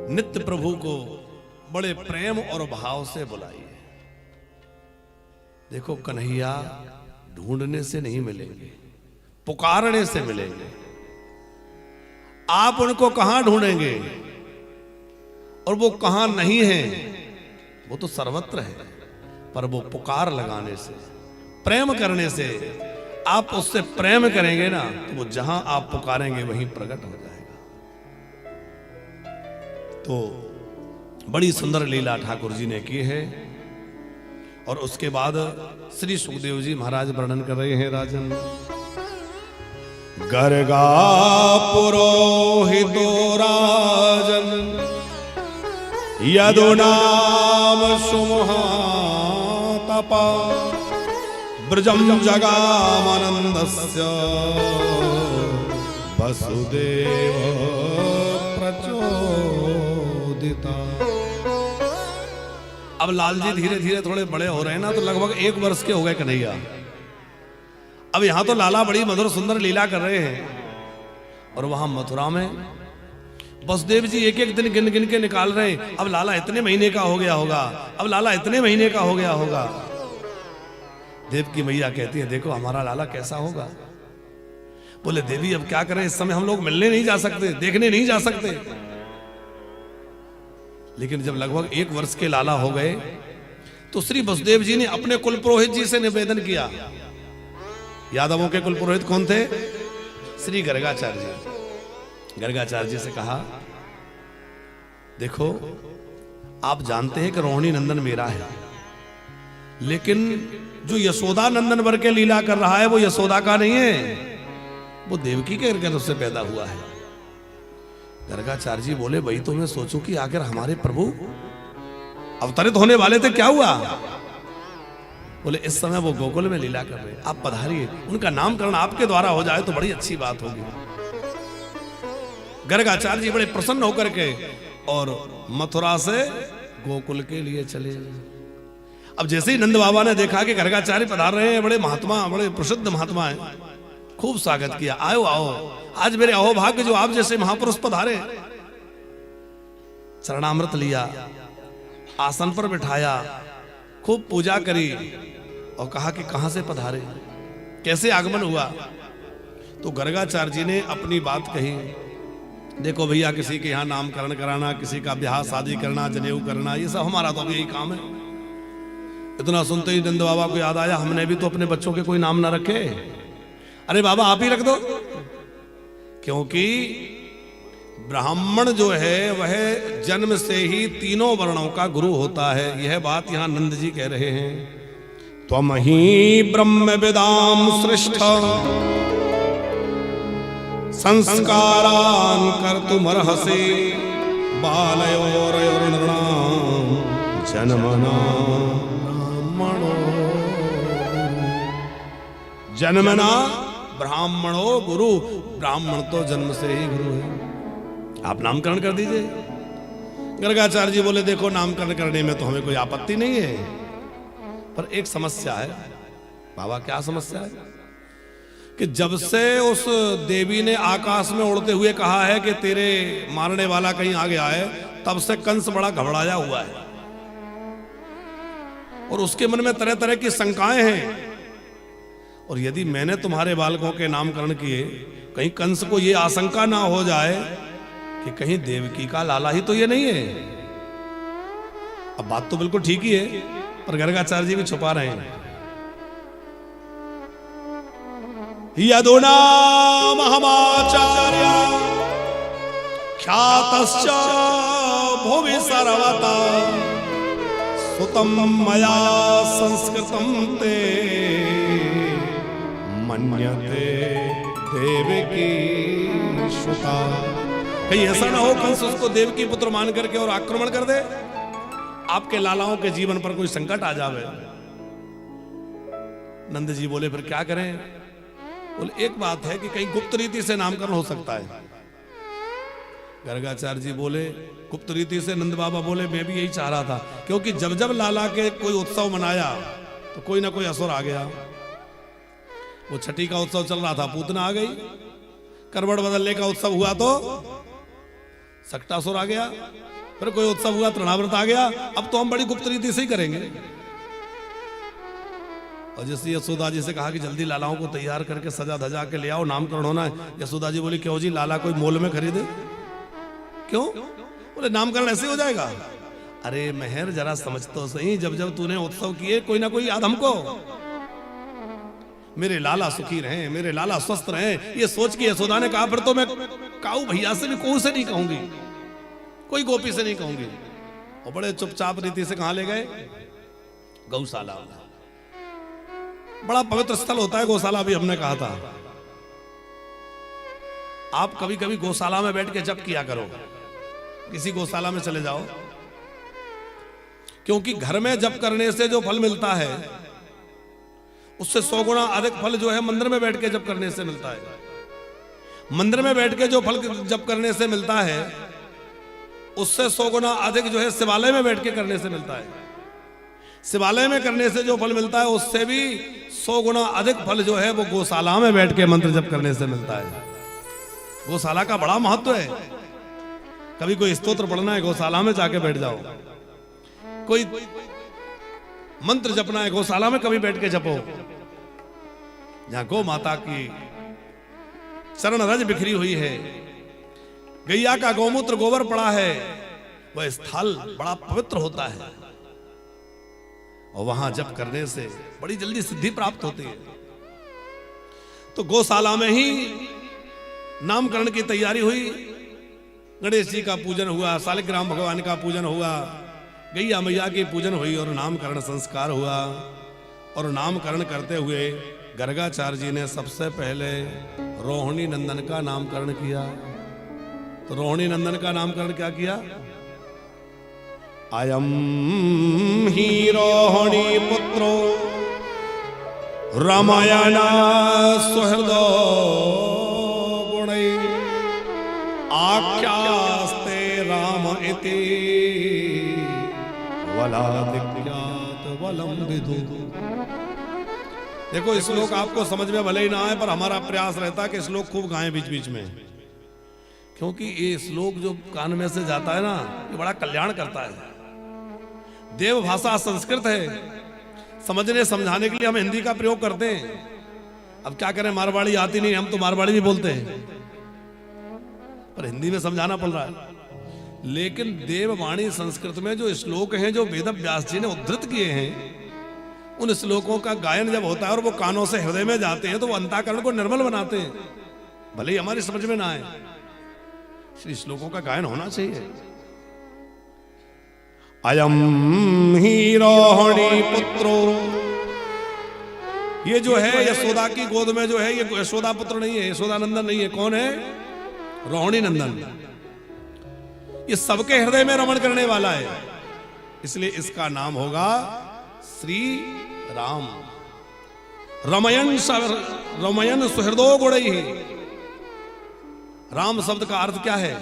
नित्य प्रभु को बड़े प्रेम और भाव से बुलाइए। देखो कन्हैया ढूंढने से नहीं मिलेंगे, पुकारने से मिलेंगे। आप उनको कहां ढूंढेंगे और वो कहां नहीं है, वो तो सर्वत्र है, पर वो पुकार लगाने से, प्रेम करने से, आप उससे प्रेम करेंगे ना, तो वो जहां आप पुकारेंगे वहीं प्रकट हो जाएगा। तो बड़ी सुंदर लीला ठाकुर जी ने की है। और उसके बाद श्री सुखदेव जी महाराज वर्णन कर रहे हैं। राजन गर्गा पुरोहितो राजन यदु नाम सुमहातपा ब्रजम जगामानंदस्य वसुदेव प्रचोदिता। अब लाल जी धीरे धीरे थोड़े बड़े हो रहे हैं ना, तो लगभग 1 वर्ष के हो गए कन्हैया। अब यहां तो लाला बड़ी मधुर सुंदर लीला कर रहे हैं, और वहां मथुरा में वसुदेव जी एक एक दिन गिन गिन के निकाल रहे हैं। अब लाला इतने महीने का हो गया होगा, अब लाला इतने महीने का हो गया होगा। देव की मैया कहती है देखो हमारा लाला कैसा होगा। बोले देवी अब क्या करें, इस समय हम लोग मिलने नहीं जा सकते, देखने नहीं जा सकते। लेकिन जब लगभग 1 वर्ष के लाला हो गए, तो श्री वसुदेव जी ने अपने कुल पुरोहित जी से निवेदन किया। यादवों के कुल पुरोहित कौन थे? श्री गर्गाचार्य जी। गर्गाचार्य जी से कहा देखो आप जानते हैं कि रोहिणी नंदन मेरा है, लेकिन जो यशोदा नंदन वर के लीला कर रहा है वो यशोदा का नहीं है, वो देवकी के गर्भ से पैदा हुआ है। गर्गाचार्य जी बोले वही तो मैं सोचूं कि आखिर हमारे प्रभु अवतरित होने वाले थे, क्या हुआ? बोले इस समय वो गोकुल में लीला कर रहे हैं, आप पधारिए, उनका नामकरण आपके द्वारा हो जाए तो बड़ी अच्छी बात होगी। गर्गाचार्य जी बड़े प्रसन्न होकर के और मथुरा से गोकुल के लिए चले। अब जैसे ही नंद बाबा ने देखा कि गर्गाचार्य पधार रहे हैं, बड़े महात्मा, बड़े प्रसिद्ध महात्मा हैं, खूब स्वागत किया। आओ आओ, आज मेरे अहोभाग्य जो आप जैसे महापुरुष पधारे। चरणामृत लिया, आसन पर बिठाया, खूब पूजा करी और कहा कि कहां से पधारे, कैसे आगमन हुआ। तो गर्गाचार्य जी ने अपनी बात कही। देखो भैया किसी के यहाँ नामकरण कराना, किसी का ब्याह शादी करना, जनेऊ करना, ये सब हमारा तो यही काम है। इतना सुनते ही नंद बाबा को याद आया हमने भी तो अपने बच्चों के कोई नाम ना रखे। अरे बाबा आप ही रख दो, क्योंकि ब्राह्मण जो है वह जन्म से ही तीनों वर्णों का गुरु होता है। यह बात यहां नंद जी कह रहे हैं। त्वम ही ब्रह्म विदाम सृष्ट संस्कारान कर्तुमर्हसि बालयोर्नृणाम जन्मना ब्राह्मणो जन्मना ब्राह्मणो गुरु। ब्राह्मण तो जन्म से ही गुरु है, आप नामकरण कर दीजिए। गर्गाचार्य जी बोले देखो नामकरण करने में तो हमें कोई आपत्ति नहीं है, पर एक समस्या है। बाबा क्या समस्या है? कि जब से उस देवी ने आकाश में उड़ते हुए कहा है कि तेरे मारने वाला कहीं आ गया है, तब से कंस बड़ा घबराया हुआ है और उसके मन में तरह तरह की शंकाएं हैं। और यदि मैंने तुम्हारे बालकों के नामकरण किए, कहीं कंस को यह आशंका ना हो जाए कि कहीं देवकी का लाला ही तो ये नहीं है। अब बात तो बिल्कुल ठीक ही है, पर गर्गाचार्य जी भी छुपा रहे हैं। यदुनाम हमाचार्य ख्यातश्च भुवि सर्वता सुतम मया संस्कृतम ते मन्यते देवकी सुता। कहीं ऐसा ना हो कंस उसको देवकी पुत्र मान करके और आक्रमण कर दे, आपके लालाओं के जीवन पर कोई संकट आ जावे। नंद जी बोले फिर क्या करें? बोले एक बात है कि कहीं गुप्त रीति से नामकरण हो सकता है। गर्गाचार्य जी बोले गुप्त रीति से? नंद बाबा बोले मैं भी यही चाह रहा था, क्योंकि जब जब लाला के कोई उत्सव मनाया तो कोई ना कोई असुर आ गया। वो छठी का उत्सव चल रहा था, पूतना आ गई। करवट बदलने का उत्सव हुआ तो सक्टासुर आ गया, फिर कोई उत्सव हुआ, तृणाव्रत आ गया, अब तो हम बड़ी गुप्त रीति से ही करेंगे। और जैसे यशोदा जी से कहा कि जल्दी लालाओं को तैयार करके सजा धजा के ले आओ, नामकरण होना है। यशोदा जी बोली क्यों जी, लाला कोई मोल में खरीदे? क्यों? बोले नामकरण ऐसे हो जाएगा। अरे मेहर जरा समझ तो सही, जब जब तूने उत्सव किए कोई ना कोई याद हमको, मेरे लाला सुखी रहे, मेरे लाला स्वस्थ रहे, ये सोच के यशोदा ने कहा फिर तो मैं काऊ भैया से भी कोई से नहीं कहूंगी, कोई गोपी से नहीं कहूंगी। और बड़े चुपचाप रीति से कहां ले गए? गौशाला। बड़ा पवित्र स्थल होता है गौशाला, भी हमने कहा था। आप कभी कभी गौशाला में बैठ के जप किया करो, किसी गौशाला में चले जाओ, क्योंकि घर में जप करने से जो फल मिलता है उससे 100 गुना अधिक फल जो है मंदिर में बैठ के जप करने से मिलता है। मंदिर में बैठ के जो फल जप करने से मिलता है उससे 100 गुना अधिक जो है शिवालय में बैठ के करने से मिलता है। शिवालय में करने से जो फल मिलता है उससे भी 100 गुना अधिक फल जो है वो गौशाला में बैठ के मंत्र जप करने से मिलता है। गौशाला का बड़ा महत्व है। कभी कोई स्तोत्र पढ़ना है, गौशाला में जाके बैठ जाओ। कोई मंत्र जपना है, गौशाला में कभी बैठ के जपो। जहां गौ माता की चरण रज बिखरी हुई है, गैया का गौमूत्र गोबर पड़ा है, वह स्थल बड़ा पवित्र होता है और वहां जप करने से बड़ी जल्दी सिद्धि प्राप्त होती है। तो गौशाला में ही नामकरण की तैयारी हुई। गणेश जी का पूजन हुआ, शालिग्राम भगवान का पूजन हुआ, गैया मैया की पूजन हुई और नामकरण संस्कार हुआ। और नामकरण करते हुए गर्गाचार्य जी ने सबसे पहले रोहिणी नंदन का नामकरण किया। तो रोहिणी नंदन का नामकरण क्या किया? अयम ही रोहिणी पुत्रो रामायण सुहृदो गुणै आख्यास्ते राम इति वलादिज्ञात वलम विदु। देखो श्लोक आपको समझ में भले ही ना आए, पर हमारा प्रयास रहता है कि श्लोक खूब गाएं बीच बीच में, क्योंकि ये श्लोक जो कान में से जाता है ना, ये बड़ा कल्याण करता है। देव भाषा संस्कृत है, समझने समझाने के लिए हम हिंदी का प्रयोग करते हैं। अब क्या करें, मारवाड़ी आती नहीं, हम तो मारवाड़ी भी बोलते हैं, पर हिंदी में समझाना पड़ रहा है। लेकिन देववाणी संस्कृत में जो श्लोक हैं, जो वेद व्यास जी ने उद्धृत किए हैं, उन श्लोकों का गायन जब होता है और वो कानों से हृदय में जाते हैं तो वो अंतःकरण को निर्मल बनाते हैं, भले ही हमारी समझ में ना आए। श्री श्लोकों का गायन होना चाहिए। अयम ही रोहिणी पुत्रो, ये जो है यशोदा की गोद में जो है, ये यशोदा पुत्र नहीं है, यशोदा नंदन नहीं है। कौन है? रोहिणी नंदन। ये सबके हृदय में रमण करने वाला है, इसलिए इसका नाम होगा श्री राम। रमयन सुहृदो गुणैः। राम शब्द का अर्थ क्या है?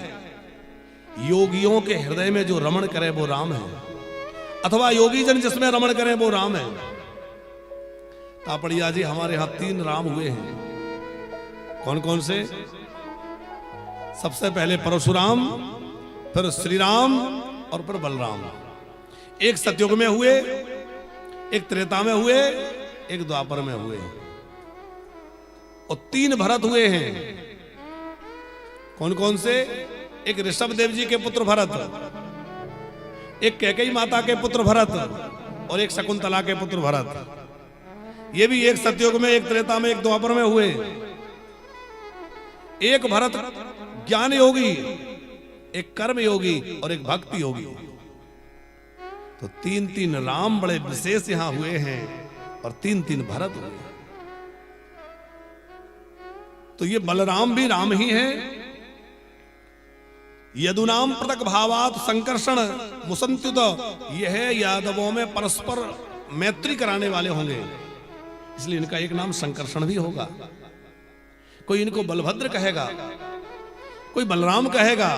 योगियों के हृदय में जो रमण करे वो राम है, अथवा योगी जन जिसमें रमण करे वो राम है। तापड़िया जी, हमारे यहां 3 राम हुए हैं। कौन कौन से? सबसे पहले परशुराम, फिर श्री राम और फिर बलराम। एक सतयुग में हुए, एक त्रेता में हुए, एक द्वापर में हुए, और 3 भरत हुए हैं। कौन कौन से? एक ऋषभ देव जी के पुत्र भरत, एक कैकेयी माता के पुत्र भरत, और एक शकुंतला के पुत्र भरत। ये भी एक सतयुग में, एक त्रेता में, एक द्वापर में हुए। एक भरत ज्ञान योगी, एक कर्म योगी और एक भक्ति योगी। तो 3 राम बड़े विशेष यहां हुए हैं और 3 भरत हुए। तो ये बलराम भी राम ही है। यदुनाम पृथक भावात संकर्षण मुसंत्युत, यह यादवों में परस्पर मैत्री कराने वाले होंगे, इसलिए इनका एक नाम संकर्षण भी होगा। कोई इनको बलभद्र कहेगा, कोई बलराम कहेगा,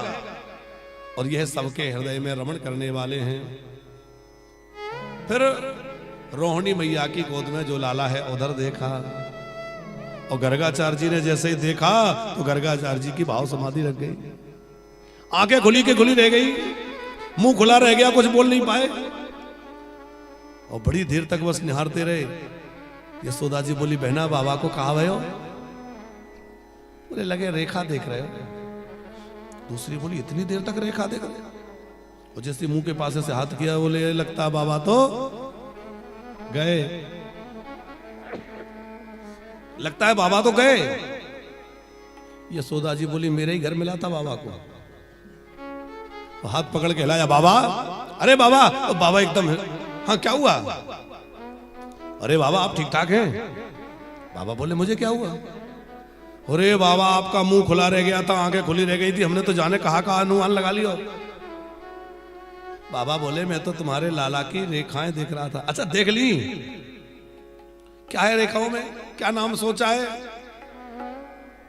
और यह सबके हृदय में रमण करने वाले हैं। फिर रोहिणी मैया की गोद में जो लाला है उधर देखा, और गर्गाचार्य जी ने जैसे ही देखा तो गर्गाचार्य जी की भाव समाधि लग गई। आंखें खुली के खुली रह गई, मुंह खुला रह गया, कुछ बोल नहीं पाए। और बड़ी देर तक बस निहारते रहे। यशोदा जी बोली, बहना बाबा को कहा भयो? बोले लगे रेखा देख रहे हो। दूसरी बोली, इतनी देर तक रेखा देख रहे? और जैसे मुंह के पास से हाथ किया, बोले लगता बाबा तो गए, लगता है बाबा तो गए। यशोदा जी बोली, मेरे ही घर मिला था बाबा को। तो हाथ पकड़ के हिलाया, बाबा, अरे बाबा। तो बाबा एकदम, हाँ क्या हुआ? अरे बाबा आप ठीक ठाक हैं? बाबा बोले, मुझे क्या हुआ? अरे बाबा आपका मुंह खुला रह गया था, आंखें खुली रह गई थी, हमने तो जाने कहा अनुमान लगा लिया। बाबा बोले, मैं तो तुम्हारे लाला की रेखाएं देख रहा था। अच्छा देख ली? क्या है रेखाओं में, क्या नाम सोचा है?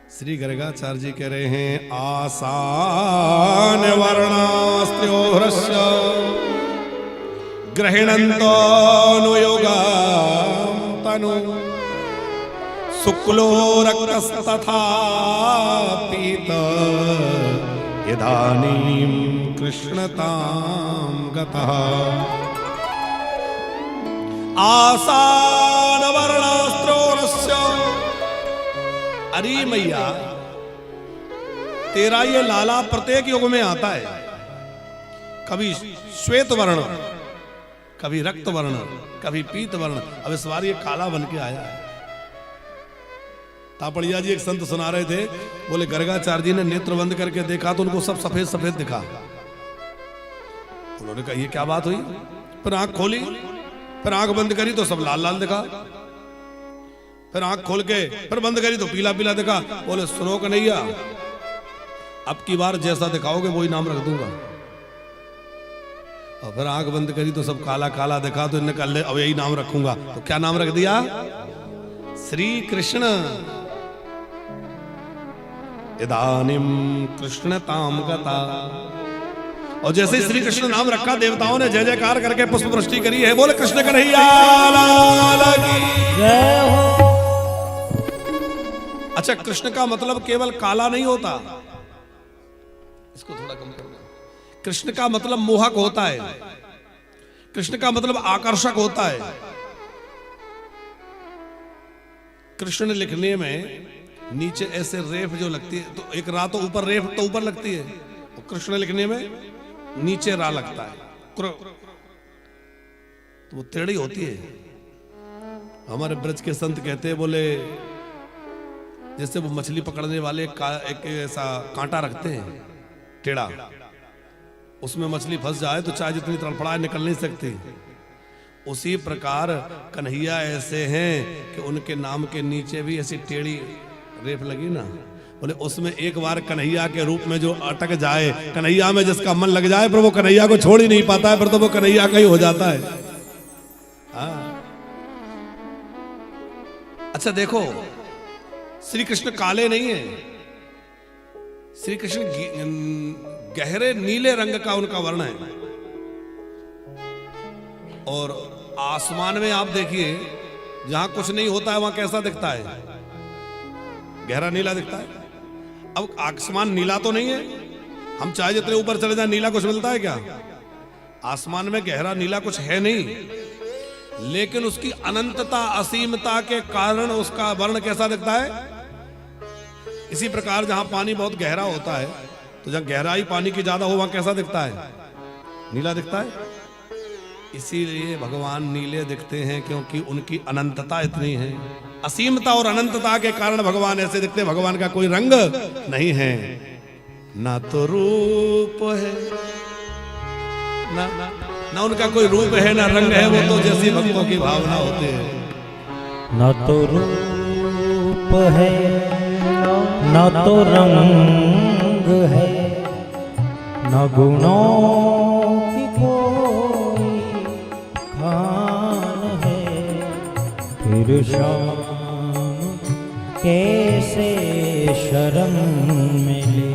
श्री गर्गाचार्य जी कह रहे हैं, आसान वर्णास्त्यो ह्रस्य गृह्णन्तोऽनुयोगां तनु शुक्लो रक्तस्तथा पीत इदानीं कृष्णतां गतः। आसान वर्णास्त्रो ह्रस्य। अरे मैया, तेरा ये लाला प्रत्येक युग में आता है, कभी श्वेत वर्ण, कभी रक्त वर्ण, कभी पीत वर्ण। अब इस बार ये काला बन के आया है। तापड़िया जी एक संत सुना रहे थे, बोले गर्गाचार्य जी ने नेत्र बंद करके देखा तो उनको सब सफेद सफेद दिखा। उन्होंने कहा ये क्या बात हुई? फिर आंख खोली, फिर आंख बंद करी तो सब लाल लाल दिखा, फिर आंख खोल के फिर बंद करी तो पीला पीला दिखा। बोले सुनो कन्हैया, अब की बार जैसा दिखाओगे वही नाम रख दूंगा। और फिर आंख बंद करी तो सब काला काला दिखा, तो इन्हें कल अब यही नाम रखूंगा। तो क्या नाम रख दिया? श्री कृष्ण। इदानीं कृष्णतां गता। और जैसे श्री कृष्ण नाम रखा, देवताओं ने जय जयकार करके पुष्प वृष्टि करी है। बोले कृष्ण कन्हैया लाल की जय हो। अच्छा, कृष्ण का मतलब केवल काला नहीं होता, इसको थोड़ा कम करना। कृष्ण का मतलब मोहक होता है, कृष्ण का मतलब आकर्षक होता है। कृष्ण लिखने में नीचे ऐसे रेफ जो लगती है, तो एक रा तो ऊपर, रेफ तो ऊपर लगती है, और कृष्ण लिखने में नीचे रा लगता है, तो वो टेढ़ी होती है। हमारे ब्रज के संत कहते हैं, बोले जैसे वो मछली पकड़ने वाले एक ऐसा कांटा रखते हैं टेढ़ा, उसमें मछली फंस जाए तो चाहे जितनी तड़फड़ाए निकल नहीं सकती। उसी प्रकार कन्हैया ऐसे हैं कि उनके नाम के नीचे भी ऐसी टेढ़ी रेफ लगी ना। बोले उसमें एक बार कन्हैया के रूप में जो अटक जाए, कन्हैया में जिसका मन लग जाए, पर वो कन्हैया को छोड़ ही नहीं पाता है, फिर तो वो कन्हैया का ही हो जाता है। अच्छा देखो, श्री कृष्ण काले नहीं है, श्री कृष्ण गहरे नीले रंग का उनका वर्ण है। और आसमान में आप देखिए, जहां कुछ नहीं होता है वहां कैसा दिखता है? गहरा नीला दिखता है। अब आसमान नीला तो नहीं है, हम चाहे जितने ऊपर चले जाए नीला कुछ मिलता है क्या? आसमान में गहरा नीला कुछ है नहीं, लेकिन उसकी अनंतता, असीमता के कारण उसका वर्ण कैसा दिखता है? इसी प्रकार जहां पानी बहुत गहरा होता है, तो जहां गहराई पानी की ज्यादा हो वहां कैसा दिखता है? नीला दिखता है। इसीलिए भगवान नीले दिखते हैं, क्योंकि उनकी अनंतता इतनी है। असीमता और अनंतता के कारण भगवान ऐसे दिखते हैं। भगवान का कोई रंग नहीं है, ना तो रूप है, ना उनका कोई रूप है, ना रंग है। वो तो जैसी भक्तों की भावना होती है। ना तो रूप है, ना तो रंग है, ना गुणों की कोई खान है। फिर शाम कैसे शरण मिले,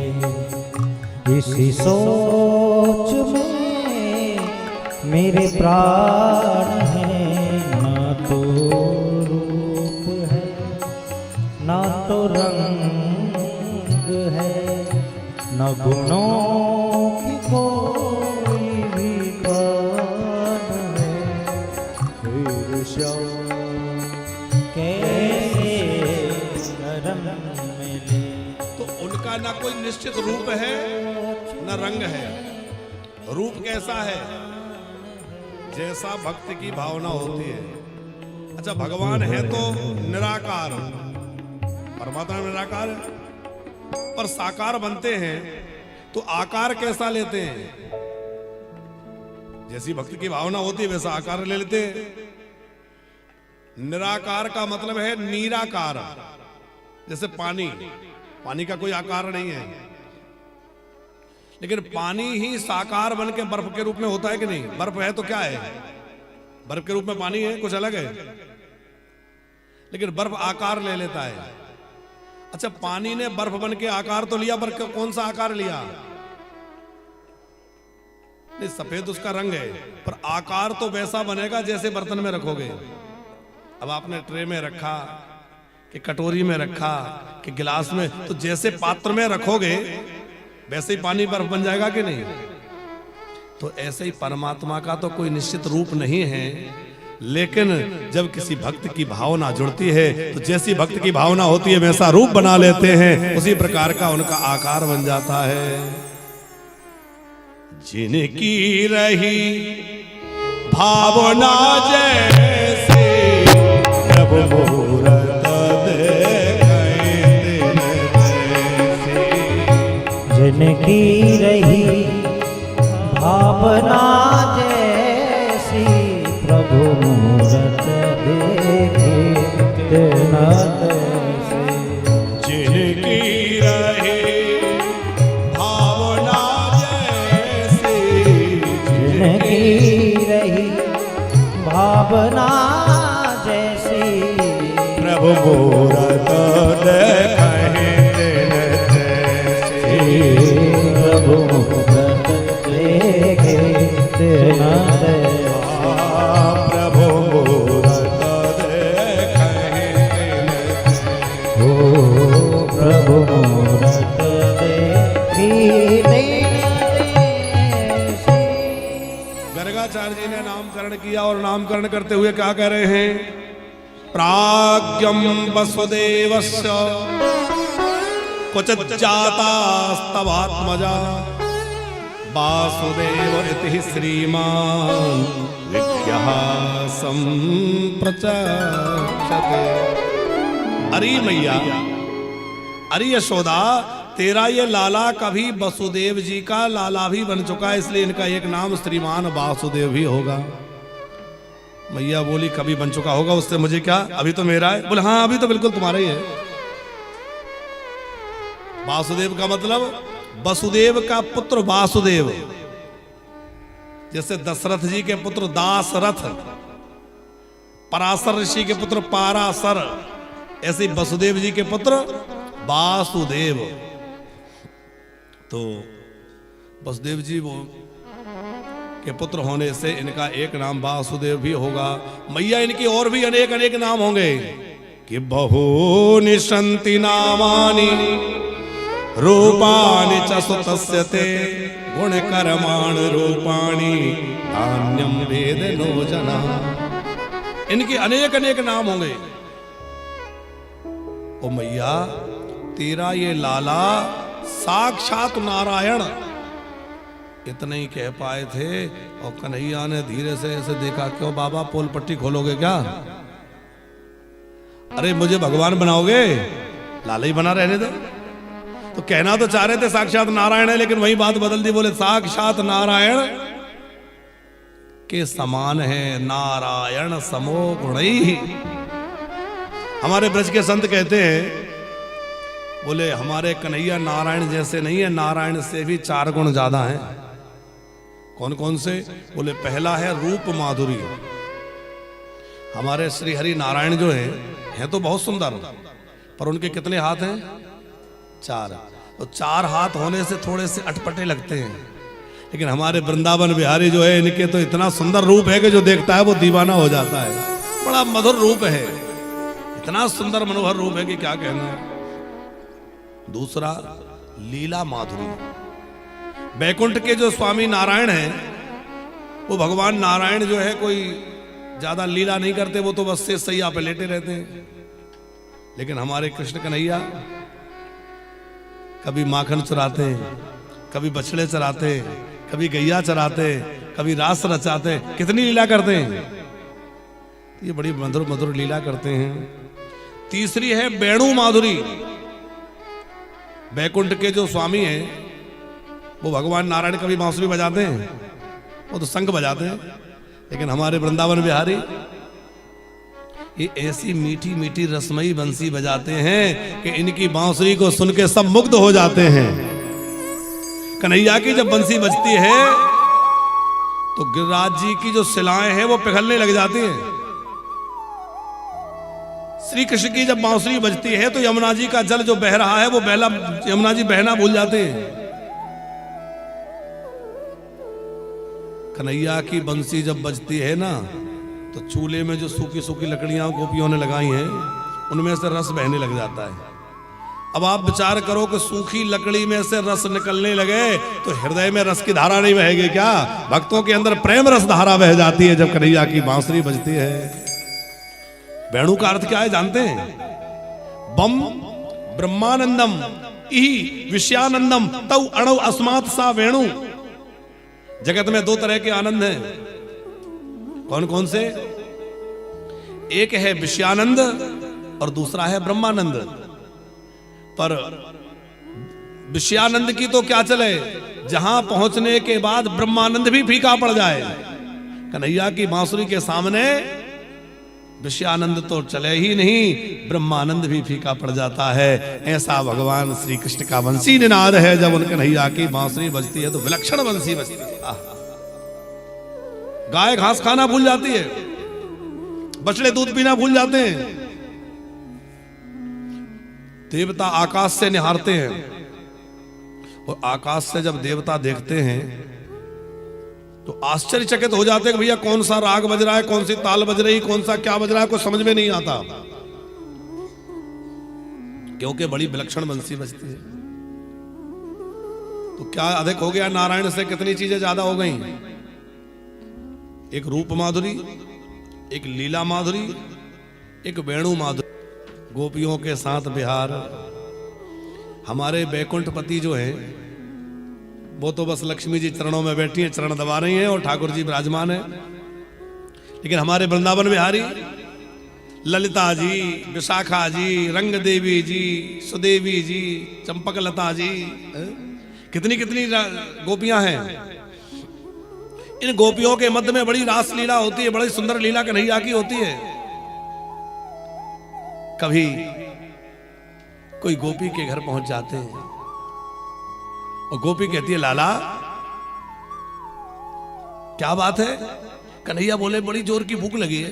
इसी सोच में मेरे प्राण हैं। ना तो रूप है, ना तो रंग है, न गुणों का ना कोई निश्चित रूप है न रंग है। रूप कैसा है? जैसा भक्त की भावना होती है। अच्छा, भगवान है तो निराकार, परमात्मा निराकार है, पर साकार बनते हैं तो आकार कैसा लेते हैं? जैसी भक्त की भावना होती है वैसा आकार ले लेते हैं। निराकार का मतलब है निराकार, जैसे पानी, पानी का कोई आकार नहीं है, लेकिन पानी ही साकार बन के बर्फ के रूप में होता है कि नहीं? बर्फ है तो क्या है? बर्फ के रूप में पानी है, कुछ अलग है, लेकिन बर्फ आकार ले लेता है। अच्छा, पानी ने बर्फ बन के आकार तो लिया, पर कौन सा आकार लिया? नहीं, सफेद उसका रंग है, पर आकार तो वैसा बनेगा जैसे बर्तन में रखोगे। अब आपने ट्रे में रखा कि कटोरी में रखा कि गिलास में, तो जैसे पात्र में रखोगे वैसे ही पानी बर्फ बन जाएगा कि नहीं? तो ऐसे ही परमात्मा का तो कोई निश्चित रूप नहीं है, लेकिन जब किसी भक्त की भावना जुड़ती है तो जैसी भक्त की भावना होती है वैसा रूप बना लेते हैं, उसी प्रकार का उनका आकार बन जाता है। जिनकी रही भावना जैसे प्रभु मूरत देखे तैसे। जिनकी रही भावना जैसी प्रभु मूरत देखे तेना तैसे। जिनकी रही भावना जैसी, जिनकी रही भावना जैसी प्रभु मूरत देखे तैसे। प्रभु मूरत देखे तेना तैसे। प्रभु मूरत देखे तैसे। ओ प्रभु मूरत देखी तैसे। गर्गाचार्य जी ने नामकरण किया और नामकरण करते हुए क्या कह रहे हैं? प्राज्ञं वसुदेवस्य क्वचित् जातास्तवात्मजा वासुदेव इति श्रीमान् विज्ञः संप्रचक्षते। अरे मैया, अरे यशोदा, तेरा ये लाला कभी वसुदेव जी का लाला भी बन चुका है, इसलिए इनका एक नाम श्रीमान वासुदेव भी होगा। मैया बोली कभी बन चुका होगा, उससे मुझे क्या, अभी तो मेरा है। बोले हाँ, अभी तो बिल्कुल तुम्हारा ही है। वासुदेव का मतलब वसुदेव का पुत्र वासुदेव, जैसे दशरथ जी के पुत्र दासरथ, पराशर ऋषि के पुत्र पाराशर, ऐसे वसुदेव जी के पुत्र वासुदेव। तो वसुदेव जी वो के पुत्र होने से इनका एक नाम वासुदेव भी होगा। मैया इनकी और भी अनेक अनेक नाम होंगे कि बहूनि सन्ति नामानि रूपाणि च सुतस्य ते गुणकर्माण रूपाणि धान्यम वेद नो जना। इनके अनेक अनेक नाम होंगे। ओ मैया, तेरा ये लाला साक्षात नारायण, इतने ही कह पाए थे और कन्हैया ने धीरे से ऐसे देखा, क्यों बाबा पोल पट्टी खोलोगे क्या? अरे मुझे भगवान बनाओगे? लाला ही बना रहने दो। तो कहना तो चाह रहे थे साक्षात नारायण है, लेकिन वही बात बदल दी, बोले साक्षात नारायण के समान है, नारायण समो गुणैः। हमारे ब्रज के संत कहते हैं, बोले हमारे कन्हैया नारायण जैसे नहीं है, नारायण से भी 4 गुण ज्यादा हैं। कौन कौन से? बोले पहला है रूप माधुरी। हमारे श्री हरि नारायण जो हैं तो बहुत सुंदर, पर उनके कितने हाथ हैं? 4। तो 4 हाथ होने से थोड़े से अटपटे लगते हैं, लेकिन हमारे वृंदावन बिहारी जो है, इनके तो इतना सुंदर रूप है कि जो देखता है वो दीवाना हो जाता है। बड़ा मधुर रूप है, इतना सुंदर मनोहर रूप है कि क्या कहना है। दूसरा लीला माधुरी। बैकुंठ के जो स्वामी नारायण हैं, वो भगवान नारायण जो है कोई ज्यादा लीला नहीं करते, वो तो बस से सैया पे लेटे रहते हैं। लेकिन हमारे कृष्ण कन्हैया कभी माखन चुराते, कभी बछड़े चराते, कभी गैया चराते, कभी रास रचाते, कितनी लीला करते हैं। ये बड़ी मधुर मधुर लीला करते हैं। तीसरी है वेणु माधुरी। बैकुंठ के जो स्वामी हैं वो भगवान नारायण कभी बांसुरी बजाते हैं, वो तो शंख बजाते हैं, लेकिन हमारे वृंदावन बिहारी ये ऐसी मीठी मीठी रसमयी बंसी बजाते हैं कि इनकी बांसुरी को सुन के सब मुग्ध हो जाते हैं। कन्हैया की जब बंसी बजती है तो गिरिराज जी की जो शिलाएं हैं वो पिघलने लग जाती हैं। श्री कृष्ण की जब बांसुरी बजती है तो यमुना जी का जल जो बह रहा है वो बहला, यमुना जी बहना भूल जाते हैं। कन्हैया की बंसी जब बजती है ना तो चूल्हे में जो सूखी सूखी लकड़ियां गोपियों ने लगाई हैं उनमें से रस बहने लग जाता है। अब आप विचार करो कि सूखी लकड़ी में से रस निकलने लगे तो हृदय में रस की धारा नहीं बहेगी क्या? भक्तों के अंदर प्रेम रस धारा बह जाती है जब कन्हैया की बांसुरी बजती है। वेणु का अर्थ क्या है जानते हैं? बम ब्रह्मानंदम इहि विषयानंदम तौ अणु अस्मात् सा वेणु। जगत में दो तरह के आनंद हैं। कौन कौन से? एक है विषयानंद और दूसरा है ब्रह्मानंद। पर विषयानंद की तो क्या चले, जहां पहुंचने के बाद ब्रह्मानंद भी फीका पड़ जाए। कन्हैया की बांसुरी के सामने विषयानंद तो चले ही नहीं, ब्रह्मानंद भी फीका पड़ जाता है। ऐसा भगवान श्री कृष्ण का बंसी निनाद है। जब उनके कन्हैया की बांसुरी बजती है तो विलक्षण बंसी बजती है। गाय घास खाना भूल जाती है, बछड़े दूध पीना भूल जाते हैं, देवता आकाश से निहारते हैं और आकाश से जब देवता देखते हैं तो आश्चर्यचकित हो जाते हैं कि भैया कौन सा राग बज रहा है, कौन सी ताल बज रही, कौन सा क्या बज रहा है, कुछ समझ में नहीं आता, क्योंकि बड़ी विलक्षण बंसी बजती है। तो क्या अधिक हो गया? नारायण से कितनी चीजें ज्यादा हो गई। एक रूप माधुरी, एक लीला माधुरी, एक वेणु माधुरी, गोपियों के साथ बिहार। हमारे बैकुंठपति जो है वो तो बस लक्ष्मी जी चरणों में बैठी हैं, चरण दबा रही हैं और ठाकुर जी विराजमान है। लेकिन हमारे वृंदावन बिहारी ललिता जी, विशाखा जी, रंग देवी जी, सुदेवी जी, चंपक लता जी, कितनी कितनी गोपियां हैं। इन गोपियों के मध्य में बड़ी रास लीला होती है, बड़ी सुंदर लीला कन्हैया की होती है। कभी कोई गोपी के घर पहुंच जाते हैं और गोपी कहती है लाला क्या बात है? कन्हैया बोले बड़ी जोर की भूख लगी है।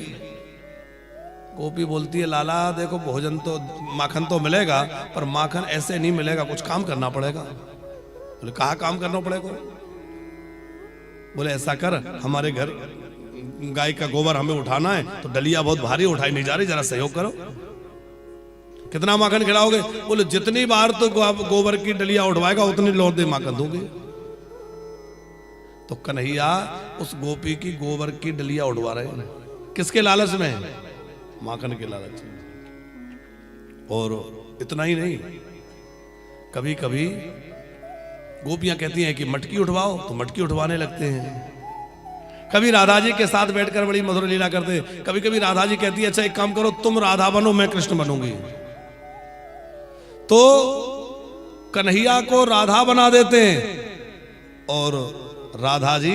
गोपी बोलती है लाला देखो भोजन तो माखन तो मिलेगा पर माखन ऐसे नहीं मिलेगा, कुछ काम करना पड़ेगा। बोले कहाँ काम करना पड़ेगा? बोले ऐसा कर, हमारे घर गाय का गोबर हमें उठाना है तो डलिया बहुत भारी उठाई नहीं जा रही, जरा सहयोग करो। कितना माखन खिलाओगे? बोले जितनी बार तो गोबर की डलिया उठवाएगा उतनी लौट दे माखन दोगे। तो कन्हैया उस गोपी की गोबर की डलिया उठवा रहे हैं, किसके लालच में? माखन के लालच में। और इतना ही नहीं, कभी कभी गोपियां कहती हैं कि मटकी उठवाओ तो मटकी उठवाने लगते हैं। कभी राधा जी के साथ बैठकर बड़ी मधुर लीला करते हैं। कभी कभी राधा जी कहती है अच्छा एक काम करो तुम राधा बनो मैं कृष्ण बनूंगी, तो कन्हैया को राधा बना देते हैं और राधा जी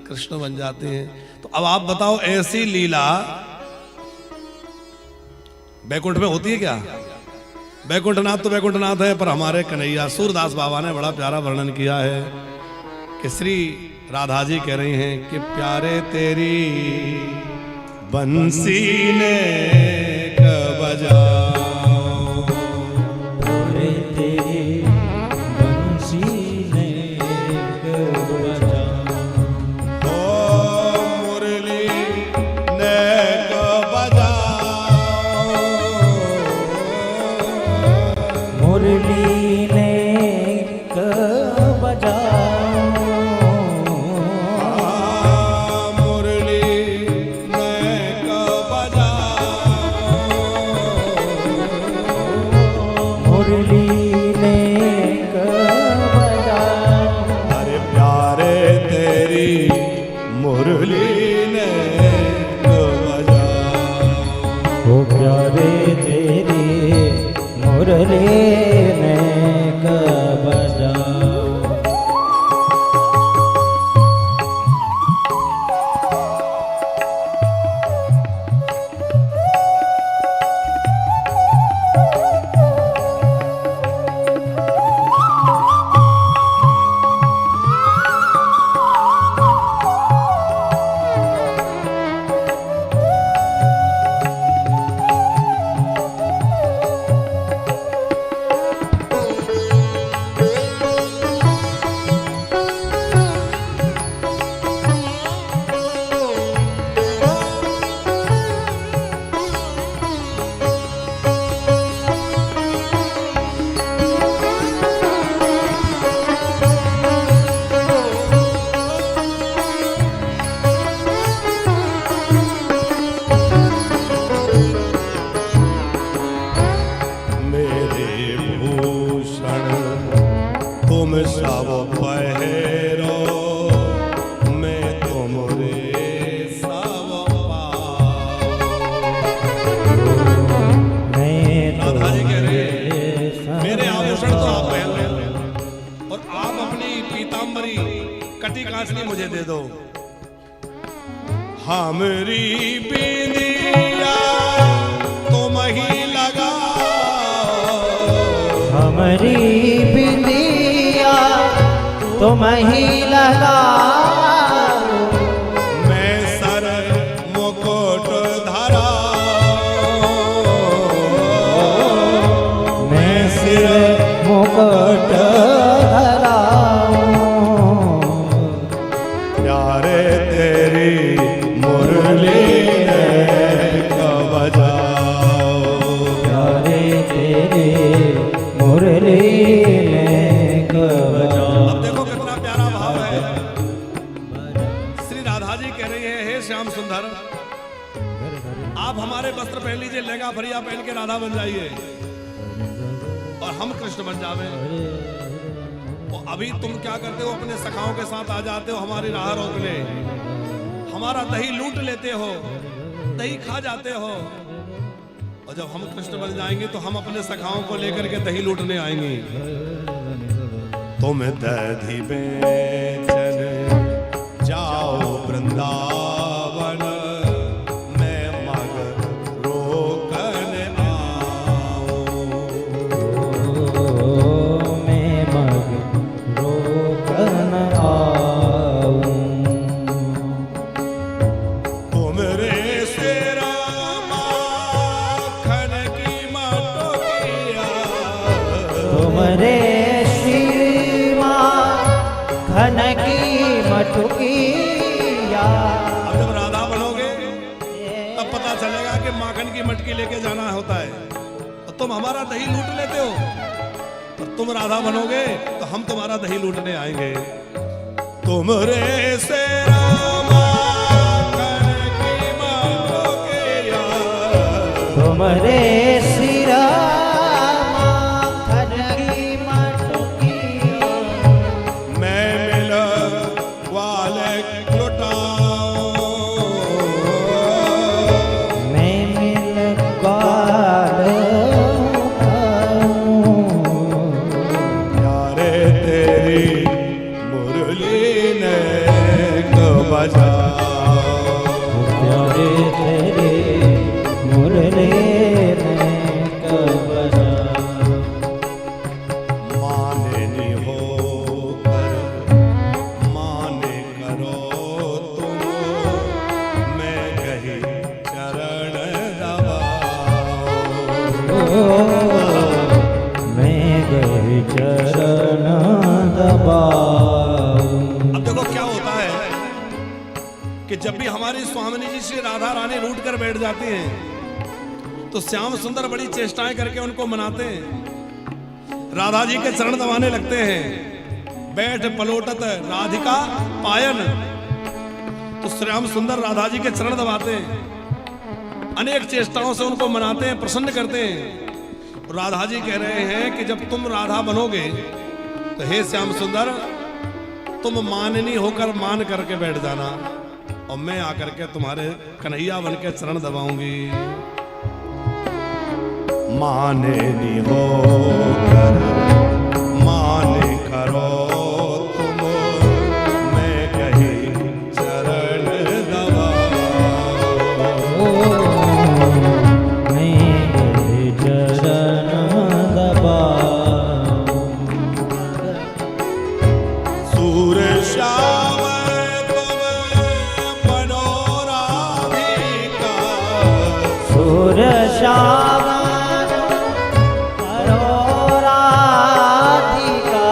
कृष्ण बन जाते हैं। तो अब आप बताओ ऐसी लीला बैकुंठ में होती है क्या? बैकुंठनाथ तो बैकुंठनाथ है, पर हमारे कन्हैया सूरदास बाबा ने बड़ा प्यारा वर्णन किया है कि श्री राधा जी कह रही हैं कि प्यारे तेरी बंसी ने बजा, प्यारे तेरी बंसी ने बजा, ओ मुरली ने बजा, मुरली ने बजा, मुरली ने बजा, कांचनी मुझे दे दो। हमरी बिंदिया तुम ही लगा, हमारी बिंदिया तुम ही लगा, मैं सर मुकुट धरा, मैं सिर मुकुट धराऊं, प्यारे तेरी मुरली बजाओ, प्यारे तेरे मुरली बजाओ। अब देखो कितना प्यारा भाव है। श्री राधा जी कह रही है, हे श्याम सुंदर, आप हमारे वस्त्र पहन लीजिए, लहंगा फरिया पहन के राधा बन जाइए और हम कृष्ण बन जावे। और अभी तुम क्या करते हो, अपने सखाओं के साथ आ जाते हो हमारी राह रोकने, हमारा दही लूट लेते हो, दही खा जाते हो, और जब हम कृष्ण बन जाएंगे तो हम अपने सखाओं को लेकर के दही लूटने आएंगे। तुम दधि बेचन जाओ वृंदावन, मैं मग रोकन आऊं, मैं मग रोकन आऊं, तुमरे सिर माखन की मटकिया, तुमरे खन की मटकिया। अब जब राधा बनोगे तब पता चलेगा कि माखन की मटकी लेके जाना होता है, और तुम हमारा दही लूट लेते हो। और तुम राधा बनोगे तो हम तुम्हारा दही लूटने आएंगे। तुमरे से माखन की मटकिया, तुमरे सिर माखन की मटकिया, मैं मिल वाले लुटाऊं, मैं मिल गाल प्यारे तेरी मुरली ने बजाओ, प्यारे तेरे मुरली माने नहीं होकर माने करो तुम, मैं कही चरण दबाओ, मैं गए चरण दबाऊं। अब देखो क्या होता है कि जब भी हमारी स्वामिनी जी श्री राधा रानी रूठ कर बैठ जाती हैं तो श्याम सुंदर बड़ी चेष्टाएं करके उनको मनाते हैं, राधा जी के चरण दबाने लगते हैं। बैठ पलोटत राधिका पायन, तो श्याम सुंदर राधा जी के चरण दबाते हैं, अनेक चेष्टाओं से उनको मनाते हैं, प्रसन्न करते हैं। राधा जी कह रहे हैं कि जब तुम राधा बनोगे तो हे श्याम सुंदर, तुम माननी होकर मान करके बैठ जाना, और मैं आकर के तुम्हारे कन्हैया बन के चरण दबाऊंगी। माने नी होकर माने करो तुम, मैं कही चरण दबाओ, मैं गए चरण दबाऊं। सूर श्याम तुम बनो राधिका, सुर श्याम करो राधिका,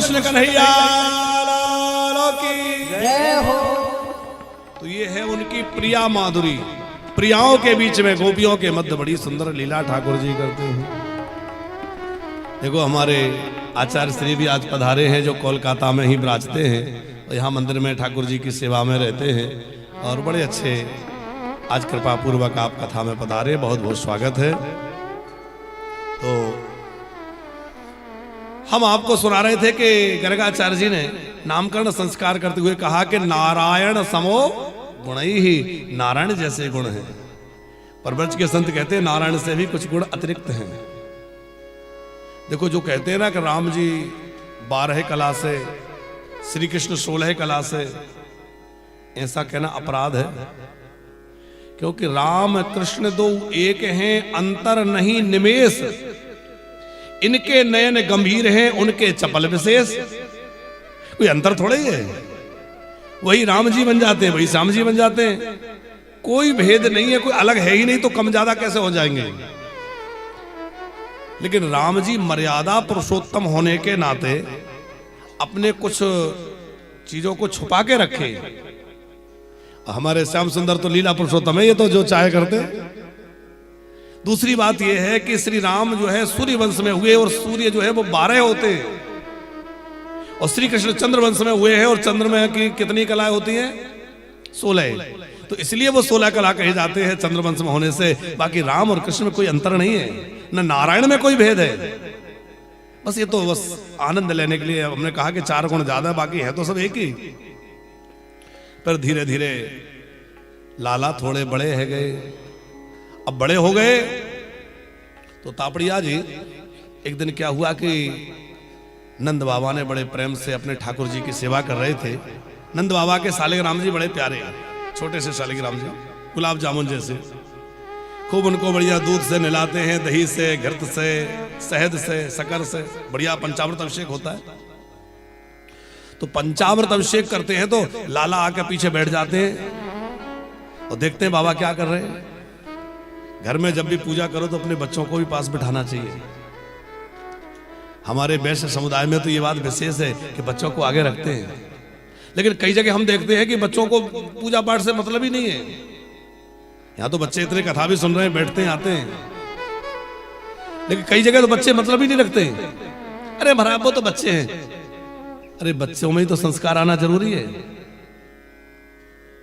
कृष्ण कन्हैया लाल की जय हो। तो ये है उनकी प्रिया माधुरी। प्रियाओं के बीच में गोपियों के मध्य बड़ी सुंदर लीला ठाकुर जी करते हैं। देखो हमारे आचार्य श्री भी आज पधारे हैं, जो कोलकाता में ही विराजते हैं और यहाँ मंदिर में ठाकुर जी की सेवा में रहते हैं और बड़े अच्छे आज कृपा पूर्वक आप कथा में पधारे, बहुत बहुत स्वागत है। तो हम आपको सुना रहे थे कि गर्गाचार्य जी ने नामकरण संस्कार करते हुए कहा कि नारायण समो गुण ही, नारायण जैसे गुण हैं। पर ब्रज के संत कहते हैं नारायण से भी कुछ गुण अतिरिक्त हैं। देखो जो कहते हैं ना कि राम जी 12 कला से, श्री कृष्ण 16 कला से, ऐसा कहना अपराध है, क्योंकि राम कृष्ण दो एक हैं, अंतर नहीं निमेष। इनके नयन गंभीर हैं, उनके चपल विशेष। कोई अंतर थोड़ा ही है, वही राम जी बन जाते हैं, वही श्याम जी बन जाते हैं, कोई भेद नहीं है, कोई अलग है ही नहीं, तो कम ज्यादा कैसे हो जाएंगे। लेकिन राम जी मर्यादा पुरुषोत्तम होने के नाते अपने कुछ चीजों को छुपा के रखे। हमारे श्याम सुंदर तो लीला पुरुषोत्तम है, ये तो जो चाहे करते। दूसरी बात यह है कि श्री राम जो है सूर्य वंश में हुए और सूर्य जो है वो 12 होते हैं, और श्री कृष्ण चंद्र वंश में हुए हैं और चंद्र में की कितनी कलाएं होती हैं? 16। तो इसलिए वो 16 कला कहे जाते हैं चंद्र वंश में होने से। बाकी राम और कृष्ण में कोई अंतर नहीं है, न नारायण में कोई भेद है। बस ये तो बस आनंद लेने के लिए हमने कहा कि 4 गुण ज्यादा, बाकी है तो सब एक ही। पर धीरे धीरे लाला थोड़े बड़े है गए। अब बड़े हो गए तो तापड़िया जी एक दिन क्या हुआ कि नंद बाबा ने बड़े प्रेम से अपने ठाकुर जी की सेवा कर रहे थे। नंद बाबा के सालिग्राम जी बड़े प्यारे, छोटे से सालिग्राम जी, गुलाब जामुन जैसे। खूब उनको बढ़िया दूध से नहलाते हैं, दही से, घृत से, शहद से, शक्कर से, बढ़िया पंचामृत अभिषेक होता है। तो पंचामृत अभिषेक करते हैं तो लाला आकर पीछे बैठ जाते हैं और देखते हैं बाबा क्या कर रहे हैं। घर में जब भी पूजा करो तो अपने बच्चों को भी पास बिठाना चाहिए। हमारे वैश्य समुदाय में तो ये बात विशेष है कि बच्चों को आगे रखते हैं, लेकिन कई जगह हम देखते हैं कि बच्चों को पूजा पाठ से मतलब ही नहीं है। यहाँ तो बच्चे इतने कथा भी सुन रहे हैं, बैठते हैं, आते हैं, लेकिन कई जगह तो बच्चे मतलब ही नहीं रखते। अरे महाराज वो तो बच्चे हैं। अरे बच्चों में ही तो संस्कार आना जरूरी है।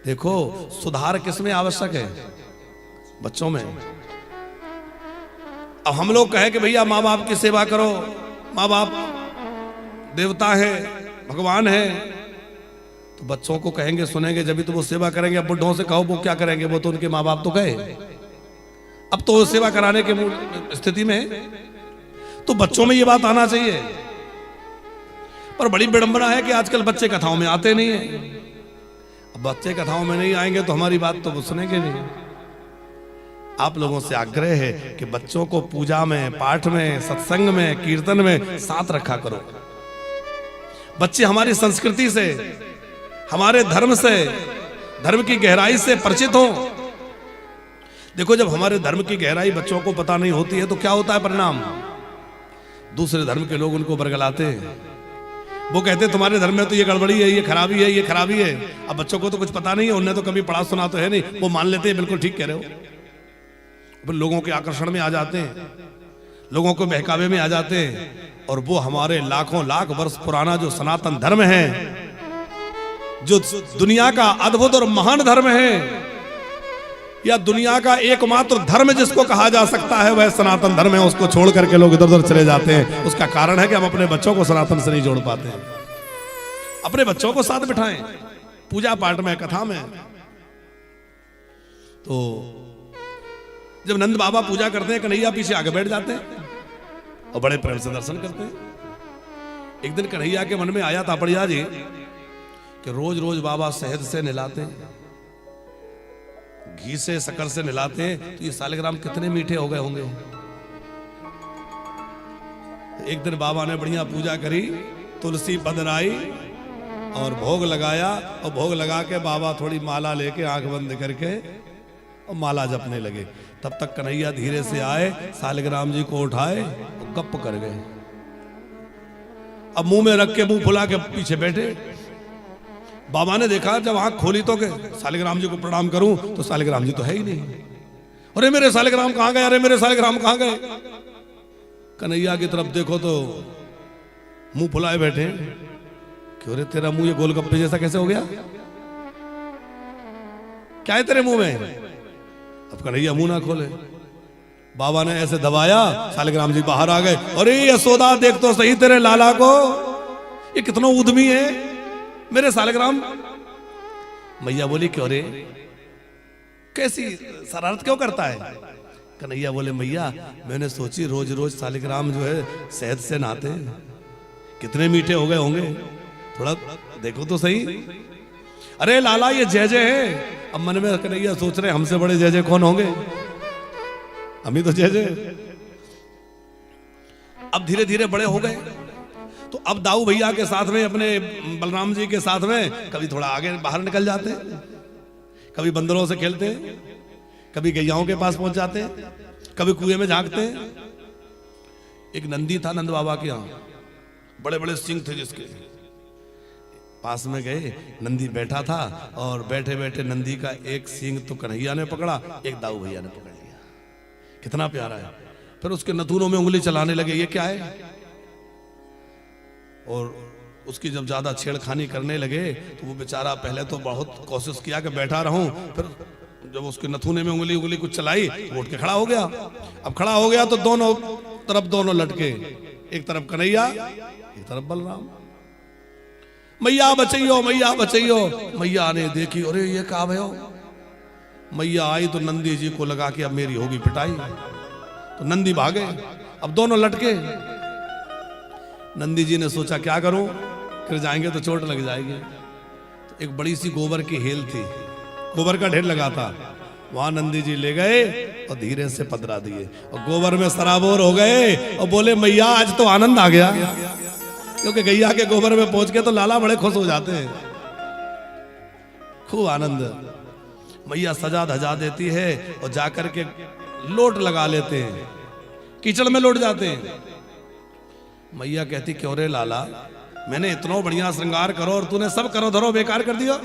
देखो सुधार किस में आवश्यक है? बच्चों में। अब हम लोग कहें कि भैया माँ बाप की सेवा करो, माँ बाप देवता है, भगवान है, तो बच्चों को कहेंगे सुनेंगे जब भी तो वो सेवा करेंगे। अब बुढ़ों से कहो वो क्या करेंगे, वो तो उनके माँ बाप तो गए, अब तो सेवा कराने के स्थिति में। तो बच्चों में ये बात आना चाहिए। पर बड़ी विडंबना है कि आजकल बच्चे कथाओं में आते नहीं है। अब बच्चे कथाओं में नहीं आएंगे तो हमारी बात तो वो सुनेंगे नहीं। आप लोगों से आग्रह है कि बच्चों को पूजा में, पाठ में, सत्संग में, कीर्तन में साथ रखा करो। बच्चे हमारी संस्कृति से, हमारे धर्म से, धर्म की गहराई से परिचित हो। देखो जब हमारे धर्म की गहराई बच्चों को पता नहीं होती है तो क्या होता है परिणाम? दूसरे धर्म के लोग उनको बरगलाते हैं। वो कहते हैं तुम्हारे धर्म में तो ये गड़बड़ी है, ये खराबी है, ये खराबी है। अब बच्चों को तो कुछ पता नहीं है, उन्हें तो कभी पढ़ा सुना तो है नहीं, वो मान लेते हैं बिल्कुल ठीक कह रहे हो। लोगों के आकर्षण में आ जाते हैं, लोगों को बहकावे में आ जाते हैं, और वो हमारे लाखों लाख वर्ष पुराना जो सनातन धर्म है, जो दुनिया का अद्भुत और महान धर्म है, या दुनिया का एकमात्र धर्म जिसको कहा जा सकता है वह सनातन धर्म है, उसको छोड़ करके लोग इधर उधर चले जाते हैं। उसका कारण है कि हम अपने बच्चों को सनातन से नहीं जोड़ पाते हैं। अपने बच्चों को साथ बिठाएं पूजा पाठ में, कथा में। तो जब नंद बाबा पूजा करते हैं, कन्हैया पीछे आगे बैठ जाते हैं और बड़े प्रेम से दर्शन करते हैं। एक दिन कन्हैया के मन में आया तापड़िया जी कि रोज रोज बाबा शहद से नहलाते हैं, घी से, शक्कर से नहलाते हैं, तो ये सालिग्राम कितने मीठे हो गए होंगे। एक दिन बाबा ने बढ़िया पूजा करी, तुलसी पधराई और भोग लगाया, और भोग लगा के बाबा थोड़ी माला लेके आंख बंद करके और माला जपने लगे। तब तक कन्हैया धीरे से आए, सालिग्राम जी को उठाए और गप कर गए। अब मुंह में रख के मुंह फुला के पीछे बैठे। बाबा ने देखा, जब आंख खोली तो के सालिग्राम जी को प्रणाम करूं तो सालिग्राम जी तो है ही नहीं। अरे मेरे सालिग्राम कहां गए, अरे मेरे सालिग्राम कहां गए। कन्हैया की तरफ देखो तो मुंह फुलाए बैठे। क्यों रे तेरा मुंह ये गोलगप्पे जैसा कैसे हो गया, क्या है तेरे मुंह में। अब कन्हैया मुंह ना खोले। बाबा ने ऐसे दबाया, सालिग्राम जी बाहर आ गए। अरे यशोदा देख तो सही तेरे लाला को, ये कितना उद्यमी है मेरे सालिग्राम। मैया बोली क्यों रे, कैसी शरारत क्यों करता है। कन्हैया बोले मैया मैंने सोची रोज रोज सालिग्राम जो है शहद से नहाते, कितने मीठे हो गए होंगे, थोड़ा देखो तो सही। अरे लाला ये जय जय है। अब मन में कन्हैया सोच रहे हमसे बड़े जय जय कौन होंगे, हम ही तो जय जय। अब धीरे धीरे बड़े हो गए तो अब दाऊ भैया के साथ में, अपने बलराम जी के साथ में कभी थोड़ा आगे बाहर निकल जाते, कभी बंदरों से खेलते, कभी गैयाओं के पास पहुंच जाते, कभी कुएं में झांकते। एक नंदी था नंद बाबा के यहाँ, बड़े बड़े सिंह थे जिसके पास में गए। नंदी बैठा था और बैठे बैठे नंदी का एक सींग तो कन्हैया ने पकड़ा, एक दाऊ भैया ने पकड़ लिया। कितना प्यारा है। फिर उसके नथुनों में उंगली चलाने लगे, ये क्या है। और उसकी जब ज्यादा छेड़खानी करने लगे तो वो बेचारा पहले तो बहुत कोशिश किया कि बैठा रहूं, फिर जब उसके नथुने में उंगली कुछ चलाई वो उठ के खड़ा हो गया। अब खड़ा हो गया तो दोनों तरफ दोनों लटके, एक तरफ कन्हैया एक तरफ बलराम। मैया बचैयो, मैया बचैयो। मैया ने देखी, अरे ये क्या भयो। मैया आई तो नंदी जी को लगा कि अब मेरी होगी पिटाई, तो नंदी भागे। अब दोनों लटके। नंदी जी ने सोचा क्या करूं, फिर जाएंगे तो चोट लग जाएगी। तो एक बड़ी सी गोबर की हेल थी, गोबर का ढेर लगा था, वहां नंदी जी ले गए और धीरे से पधरा दिए और गोबर में सराबोर हो गए और बोले मैया आज तो आनंद आ गया। क्योंकि गैया के गोबर में पहुंच के तो लाला बड़े खुश हो जाते हैं, खूब आनंद। मैया सजा धजा देती है और जाकर के लोट लगा लेते हैं, कीचड़ में लौट जाते हैं। मैया कहती क्यों रे लाला, मैंने इतना बढ़िया श्रृंगार करो और तूने सब करो धरो बेकार कर दिया।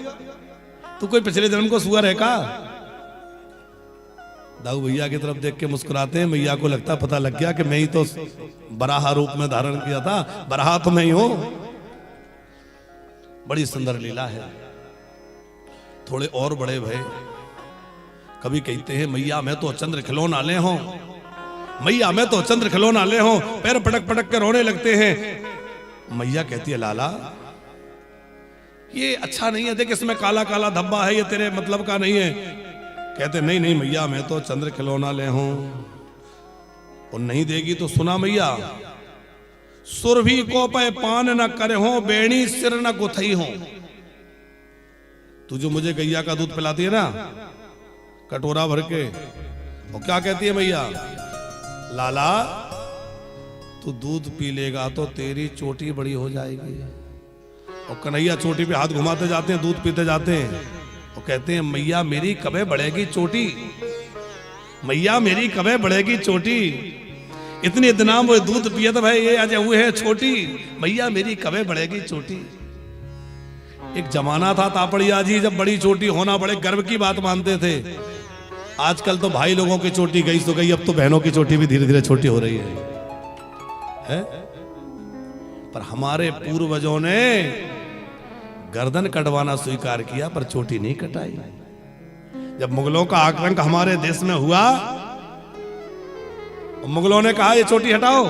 तू कोई पिछले जन्म को सुअर है का। दाऊ भैया की तरफ देख के मुस्कुराते हैं। मैया को लगता पता लग गया कि मैं ही तो बराहा रूप में धारण किया था, बराहा तो मैं ही हूं। बड़ी सुंदर लीला है। थोड़े और बड़े भय, कभी कहते हैं मैया मैं तो चंद्र खिलौना ले हूं, मैया मैं तो चंद्र खिलौना ले हूं, पैर पटक पटक के रोने लगते हैं। मैया कहती है लाला ये अच्छा नहीं है, देख इसमें काला काला धब्बा है, ये तेरे मतलब का नहीं है। कहते नहीं नहीं मैया मैं तो चंद्र खिलौना ले हूं। और नहीं देगी तो सुना मैया, सुरभि को पे पान न करे हो, बेणी सिर न गुथई हो। तू जो मुझे गैया का दूध पिलाती है ना कटोरा भर के, और क्या कहती है मैया, लाला तू दूध पी लेगा तो तेरी चोटी बड़ी हो जाएगी। और कन्हैया चोटी पे हाथ घुमाते जाते हैं, दूध पीते जाते हैं और कहते हैं मैया मेरी कबे बढ़ेगी चोटी, मैया मेरी कबे बढ़ेगी चोटी। इतने दिनों वो दूध पिए तो भाई ये आज हुए है छोटी, मैया मेरी कबे बढ़ेगी चोटी। एक जमाना था तापड़िया जी जब बड़ी चोटी होना बड़े गर्व की बात मानते थे। आजकल तो भाई लोगों की चोटी गई तो गई, अब तो बहनों की चोटी भी धीरे धीरे छोटी हो रही है? पर हमारे पूर्वजों ने गर्दन कटवाना स्वीकार किया पर चोटी नहीं कटाई। जब मुगलों का आक्रमण हमारे देश में हुआ, मुगलों ने कहा ये चोटी हटाओ,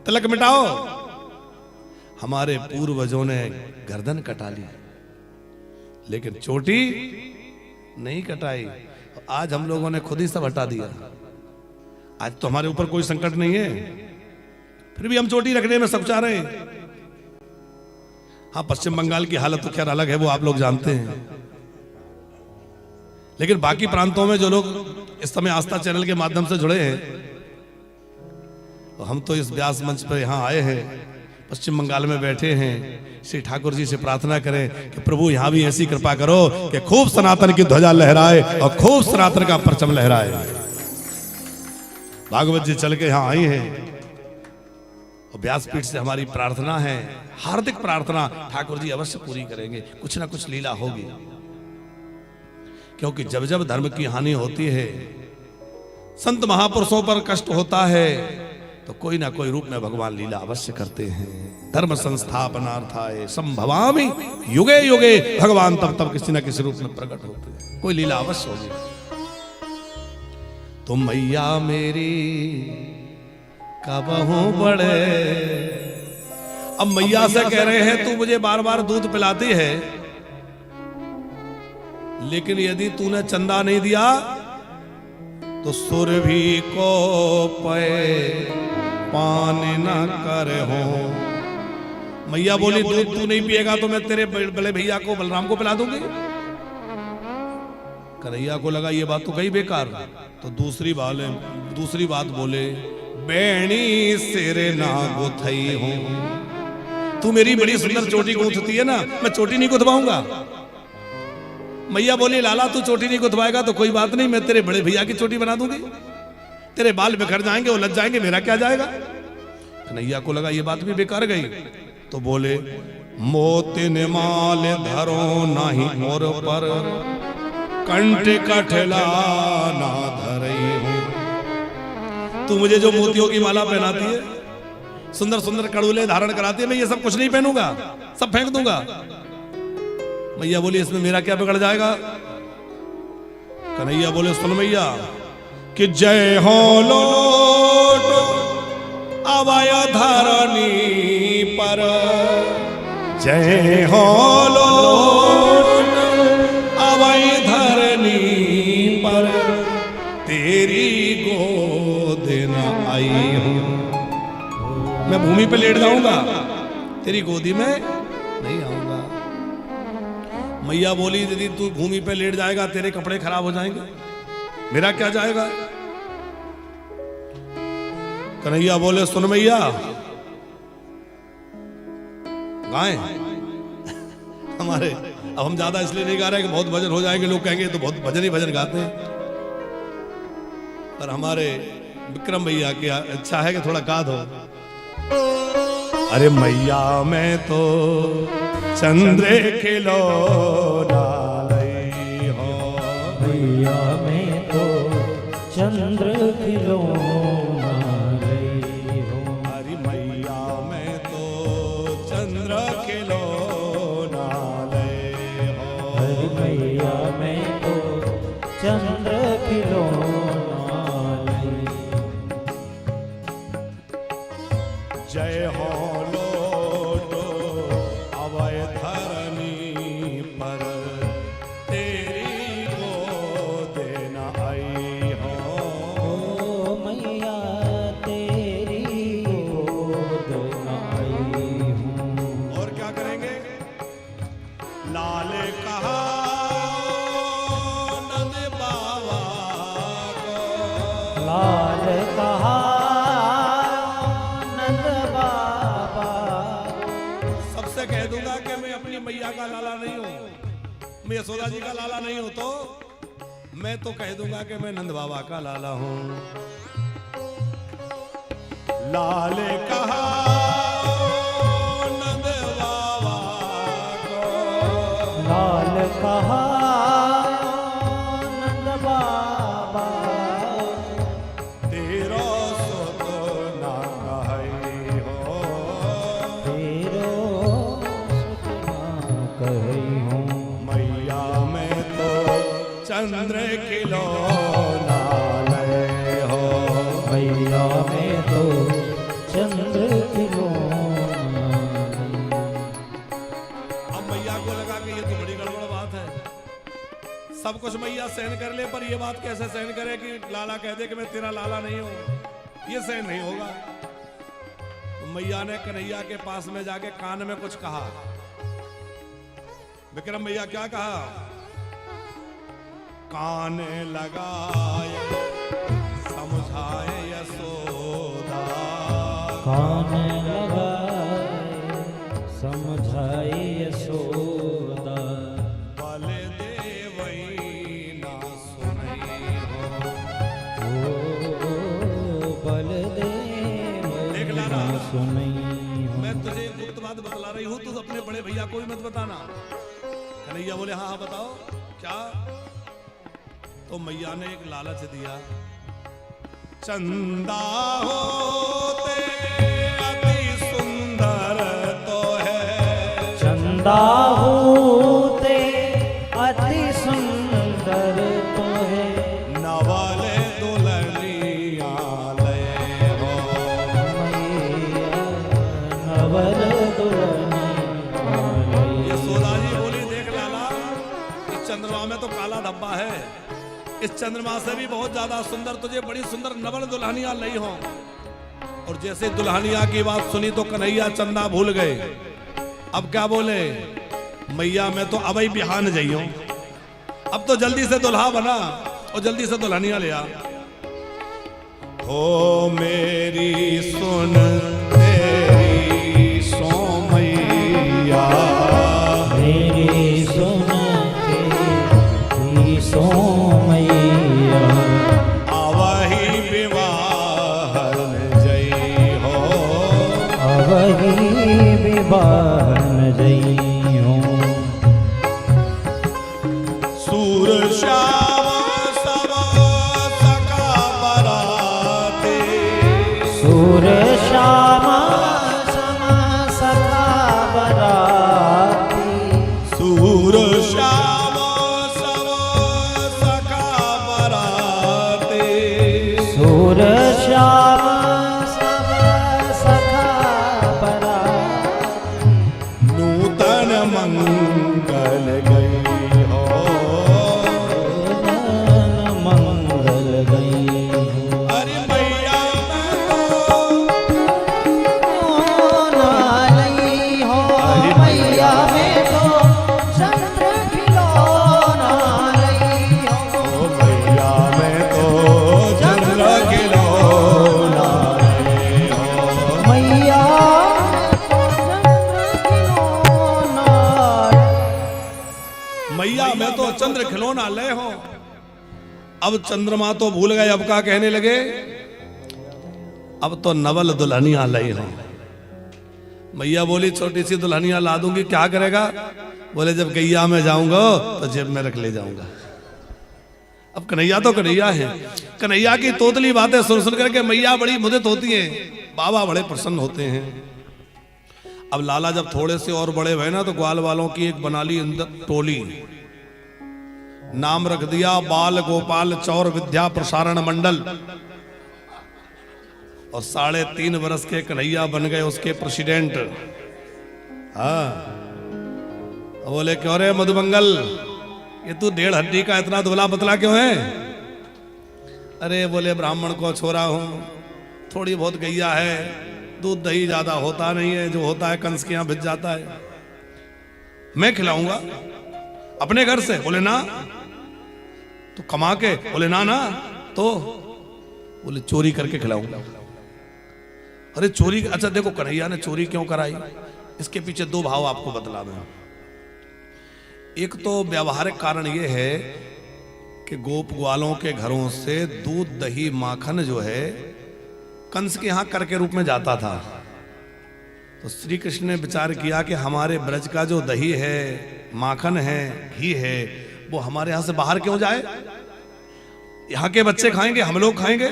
तिलक मिटाओ, हमारे पूर्वजों ने गर्दन कटा ली लेकिन चोटी नहीं कटाई। आज हम लोगों ने खुद ही सब हटा दिया। आज तो हमारे ऊपर कोई संकट नहीं है, फिर भी हम चोटी रखने में सब चाह रहे हैं। हाँ पश्चिम बंगाल की हालत तो खैर अलग है, वो आप लोग जानते हैं। लेकिन बाकी प्रांतों में जो लोग इस समय आस्था चैनल के माध्यम से जुड़े हैं, तो हम तो इस व्यास मंच पर यहाँ आए हैं, पश्चिम बंगाल में बैठे हैं। श्री ठाकुर जी से प्रार्थना करें कि प्रभु यहाँ भी ऐसी कृपा करो कि खूब सनातन की ध्वजा लहराए और खूब सनातन का परचम लहराए। भागवत जी चल के यहाँ आई हैं और व्यासपीठ से हमारी प्रार्थना है, हार्दिक प्रार्थना, ठाकुर जी अवश्य पूरी करेंगे, कुछ ना कुछ लीला होगी। क्योंकि जब जब धर्म की हानि होती है, संत महापुरुषों पर कष्ट होता है, तो कोई ना कोई रूप में भगवान लीला अवश्य करते हैं। धर्म संस्थापनार्थाय संभवामि युगे युगे, भगवान तब तब किसी न किसी रूप में प्रकट होते हैं, कोई लीला अवश्य होगी। तुम मैया मेरी कबहू बड़े, अब मैया से कह रहे हैं तू मुझे बार बार दूध पिलाती है, लेकिन यदि तूने चंदा नहीं दिया तो सुरभि को पे पान न करे हो। मैया बोली दूध तू नहीं पिएगा तो मैं तेरे बड़े भैया को बलराम को पिला दूंगी। कन्हैया को लगा ये बात तो गई बेकार, तो दूसरी बात बोले, बेणी सिरे ना गुथई हूं, तू मेरी बड़ी सुंदर चोटी गूंथती है ना, मैं चोटी नहीं गुथवाऊंगा। मैया बोली लाला तू चोटी नहीं गुथवाएगा तो कोई बात नहीं, मैं तेरे बड़े भैया की चोटी बना दूंगी, तेरे बाल बिखर जाएंगे, वो लग जाएंगे, मेरा क्या जाएगा। कन्हैया को लगा ये बात भी बेकार गई, तो बोले मोतिन माल धरो नाही मोर पर, कंठ कठला ना धरई हूं। तू मुझे जो मोतियों की माला पहनाती है, सुंदर सुंदर कड़ुले धारण कराती है, मैं ये सब कुछ नहीं पहनूंगा, सब फेंक दूंगा। मैया बोली इसमें मेरा क्या बिगड़ जाएगा। कन्हैया बोले सुन मैया कि जय हो लोट अवय धरनी पर, जय हो लोट अवय धरनी पर, तेरी गोद न आई हूं। मैं भूमि पे लेट जाऊंगा, तेरी गोदी में नहीं आऊंगा। मैया बोली यदि तू भूमि पे लेट जाएगा तेरे कपड़े खराब हो जाएंगे, मेरा क्या जाएगा। कन्हैया बोले सुन मैया गाएं हमारे, अब हम ज्यादा इसलिए नहीं गा रहे कि बहुत भजन हो जाएंगे, लोग कहेंगे तो बहुत भजन ही भजन गाते हैं, पर हमारे विक्रम भैया की इच्छा है कि थोड़ा गा दो। अरे मैया मैं तो चंद्र खिलौना लई हो, मैया मैं तो चंद्र खिलौना लई हो। अरे मैया मैं तो चंद्र खिलौना लई हो, अरे मैया मैं तो चंद्र खिलौना लई। जय हो लोटो अवय धरनी पर, तेरी गोद न आई हो। ओ मैया तेरी गोद न आई हूँ। और क्या करेंगे, लाल कहा नंद बाबा को, लाल कहा नंद बाबा, सबसे कह दूंगा कि मैं अपनी मैया का लाला नहीं हूं, मैं यशोदा जी का लाला नहीं हूं, तो मैं तो कह दूंगा कि मैं नंद बाबा का लाला हूं। लाल कहा नंद बाबा को, लाल कहा नंद बाबा, तेरो सुत ना कही हो, तेरो सुत ना कही हूँ। मैया मैं तो चंद्र खिलौना लय हो। मैया मैं तो चंद्र खिलौना लई। अब मैया को लगा कि ये तो बड़ी गड़बड़ बात है, सब कुछ मैया सहन कर ले, पर ये बात कैसे सहन करे कि लाला कह दे कि मैं तेरा लाला नहीं हूं, ये सहन नहीं होगा। तो मैया ने कन्हैया के पास में जाके कान में कुछ कहा। विक्रम भैया क्या कहा, कान लगाए समझाए यशोदा, कान लगाए समझाए यशोदा, बल देवई ना सुनई हो। ओ बलदेव देख लाला, ना सुनई हो। मैं तुझे एक गुप्त बात बतला रही हूँ, तू अपने बड़े भैया को भी मत बताना। कन्हैया बोले हाँ हाँ बताओ क्या। तो मैया ने एक लालच दिया, चंदा होते अति सुंदर तो है, चंदा होते अति सुंदर तो है, नवल दुल्हनिया ले हो, नवल दुल्हनिया ले। यशोदा जी बोली देख लाला, इस चंद्रमा में तो काला धब्बा है, इस चंद्रमा से भी बहुत ज्यादा सुंदर तुझे बड़ी सुंदर नवल दुल्हनिया लई हो। और जैसे दुल्हनिया की बात सुनी तो कन्हैया चंदा भूल गए। अब क्या बोले, मैया मैं तो अब ही बिहान जाइयो, अब तो जल्दी से दुल्हा बना और जल्दी से दुल्हनिया ले आ। ओ मेरी सुन तेरी सो मैया, मेरी सुन तेरी सो मैया, आवही विवाहन जई हो, अवही विवाहन जई हो। सूर श्याम सब सखा बराते, सूर श्याम सम सखा बराती, सूर श्याम सब सखा बराते, सूर श्याम सब सखा बराती, नूतन मंगल गई हो, मंगल गई हो। अरे मैया नालई हो मैया में तो चंद्र खिलौना लई हो, ओ मैया मैं तो चंद्र खिलौना ले हो, मैया में तो चंद्र खिलौना। मैया मैं तो चंद्र खिलौना ले हो। अब चंद्रमा तो भूल गए, अब क्या कहने लगे, अब तो नवल दुल्हनिया लाई हो। मैया बोली छोटी सी दुल्हनिया ला दूंगी, क्या करेगा। बोले जब गैया में जाऊंगा तो जेब में रख ले जाऊंगा। अब कन्हैया तो कन्हैया है, कन्हैया की तोतली बातें सुन सुन करके मैया बड़ी मुदित होती है, बाबा बड़े प्रसन्न होते हैं। अब लाला जब थोड़े से और बड़े हुए ना तो ग्वाल वालों की एक बना ली अंदर टोली, नाम रख दिया बाल गोपाल चौर विद्या प्रसारण मंडल। और 3.5 वर्ष के कन्हैया बन गए उसके प्रेसिडेंट। हाँ बोले क्यों रे मधुमंगल, ये तू 1.5 हड्डी का इतना दुबला पतला क्यों है। अरे बोले ब्राह्मण को छोरा हूं, थोड़ी बहुत गैया है, दूध दही ज्यादा होता नहीं है, जो होता है कंस के यहां भिज जाता है, मैं खिलाऊंगा अपने घर से। बोले ना तो कमा के, बोले ना ना तो बोले चोरी करके खिलाऊंगा। अरे चोरी, अच्छा देखो कन्हैया ने चोरी क्यों कराई, इसके पीछे 2 भाव आपको बतला दूं। एक तो व्यवहारिक कारण यह है कि गोप ग्वालों के घरों से दूध दही माखन जो है कंस के यहां कर के रूप में जाता था। तो श्री कृष्ण ने विचार किया कि हमारे ब्रज का जो दही है, माखन है, घी है, वो हमारे यहां से बाहर क्यों जाए। यहाँ के बच्चे खाएंगे, हम लोग खाएंगे,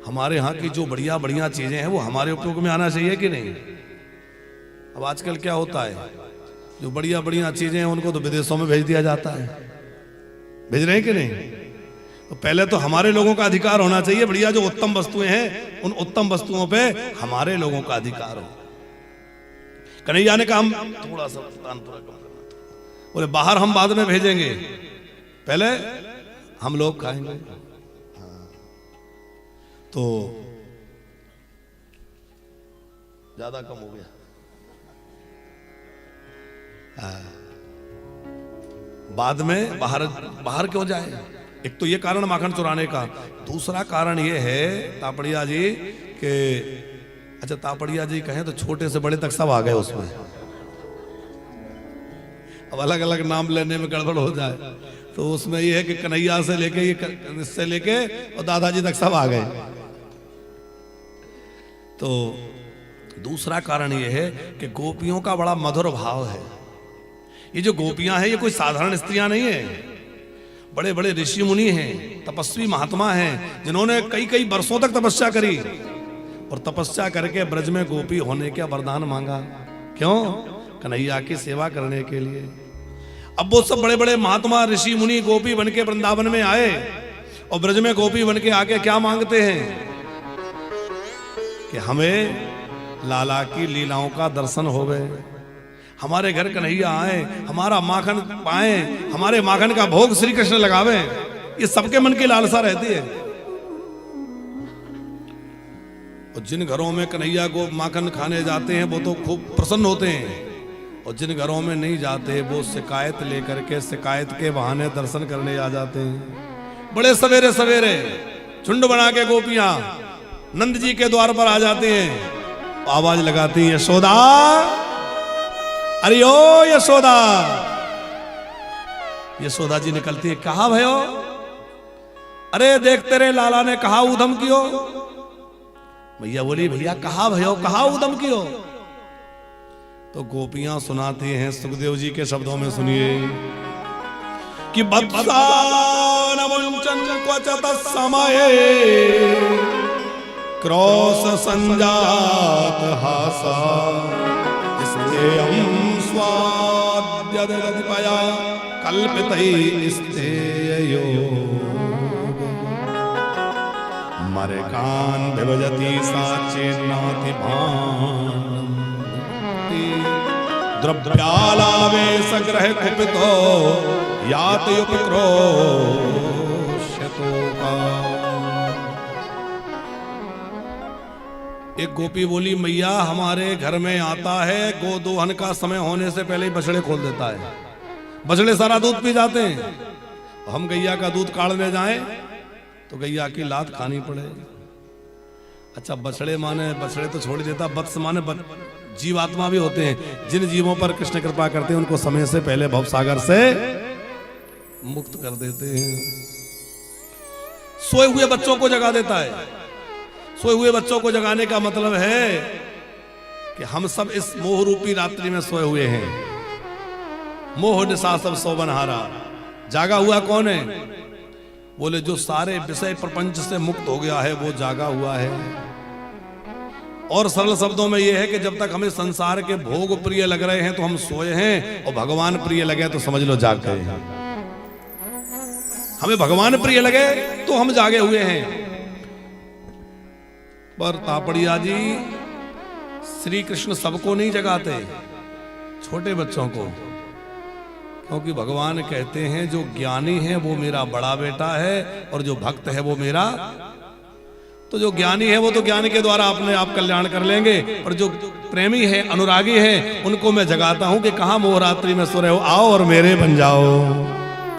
हमारे यहाँ की जो बढ़िया बढ़िया चीजें हैं वो हमारे उपयोग में आना चाहिए कि नहीं। अब आजकल क्या होता है, जो बढ़िया बढ़िया चीजें हैं उनको तो विदेशों में भेज दिया जाता है, भेज रहे हैं कि नहीं। तो पहले तो हमारे लोगों का अधिकार होना चाहिए, बढ़िया जो उत्तम वस्तुएं हैं उन उत्तम वस्तुओं पे हमारे लोगों का अधिकार हो। कन्हैया ने कहा हम थोड़ा सा दान पूरा कम करना, बोले बाहर हम बाद में भेजेंगे, पहले हम लोग खाएंगे। तो ज्यादा कम हो गया। बाद में बाहर क्यों जाए। एक तो ये कारण माखन चुराने का, दूसरा कारण ये है तापड़िया जी के, अच्छा तापड़िया जी कहें तो छोटे से बड़े तक सब आ गए उसमें। अब अलग अलग नाम लेने में गड़बड़ हो जाए तो उसमें ये है कि कन्हैया से लेके इससे लेके और दादाजी तक सब आ गए। तो दूसरा कारण यह है कि गोपियों का बड़ा मधुर भाव है। ये जो गोपियां हैं ये कोई साधारण स्त्रियां नहीं है, बड़े बड़े ऋषि मुनि हैं, तपस्वी महात्मा हैं, जिन्होंने कई कई वर्षों तक तपस्या करी और तपस्या करके ब्रज में गोपी होने का वरदान मांगा। क्यों? कन्हैया की सेवा करने के लिए। अब वो सब बड़े बड़े महात्मा ऋषि मुनि गोपी बन के वृंदावन में आए और ब्रज में गोपी बन के आके क्या मांगते हैं कि हमें लाला की लीलाओं का दर्शन हो गए, हमारे घर कन्हैया आए, हमारा माखन पाए, हमारे माखन का भोग श्री कृष्ण लगावे। ये सबके मन की लालसा रहती है। और जिन घरों में कन्हैया को माखन खाने जाते हैं वो तो खूब प्रसन्न होते हैं, और जिन घरों में नहीं जाते वो शिकायत लेकर के शिकायत के बहाने दर्शन करने आ जाते हैं। बड़े सवेरे सवेरे झुंड बना के गोपियां नंद जी के द्वार पर आ जाती हैं, आवाज लगाती है, यशोदा, अरे ओ यशोदा। यशोदा जी निकलती है, कहा भयो? अरे देख तेरे लाला ने कहा उधम कियो। भैया बोली, भैया कहा भयो, कहा उधम कियो। तो गोपियां सुनाती हैं सुखदेव जी के शब्दों में, सुनिए कि बत्सान मुंचन क्वचत समये क्रोश संजात हासा स्तेयं स्वाद्यदधिपया कल्पितै स्तेयो मरकान विभजति साचेन्नाति भानम द्रव्यालावेश ग्रह कुपितो यात उपक्रोशतो का। एक गोपी बोली, मैया हमारे घर में आता है, गो दोहन का समय होने से पहले ही बछड़े खोल देता है, बछड़े सारा दूध पी जाते हैं। हम गैया का दूध काढ़ने जाएं तो गैया की लात खानी पड़े। अच्छा, बछड़े माने बछड़े तो छोड़ देता, वत्स माने जीवात्मा भी होते हैं, जिन जीवों पर कृष्ण कृपा करते हैं उनको समय से पहले भवसागर से मुक्त कर देते हैं। सोए हुए बच्चों को जगा देता है। सोए हुए बच्चों को जगाने का मतलब है कि हम सब इस मोह रूपी रात्रि में सोए हुए हैं। मोह निशा सब सोबनहारा। जागा हुआ कौन है? बोले जो सारे विषय प्रपंच से मुक्त हो गया है वो जागा हुआ है। और सरल शब्दों में यह है कि जब तक हमें संसार के भोग प्रिय लग रहे हैं तो हम सोए हैं, और भगवान प्रिय लगे तो समझ लो जाग गए हैं। हमें भगवान प्रिय लगे तो हम जागे हुए हैं। पर तापड़िया जी, श्री कृष्ण सबको नहीं जगाते, छोटे बच्चों को, क्योंकि भगवान कहते हैं जो ज्ञानी है वो मेरा बड़ा बेटा है और जो भक्त है वो मेरा। तो जो ज्ञानी है वो तो ज्ञान के द्वारा अपने आप कल्याण कर लेंगे, पर जो प्रेमी है, अनुरागी है, उनको मैं जगाता हूं कि कहां मोह रात्रि में सो रहे हो, आओ और मेरे बन जाओ।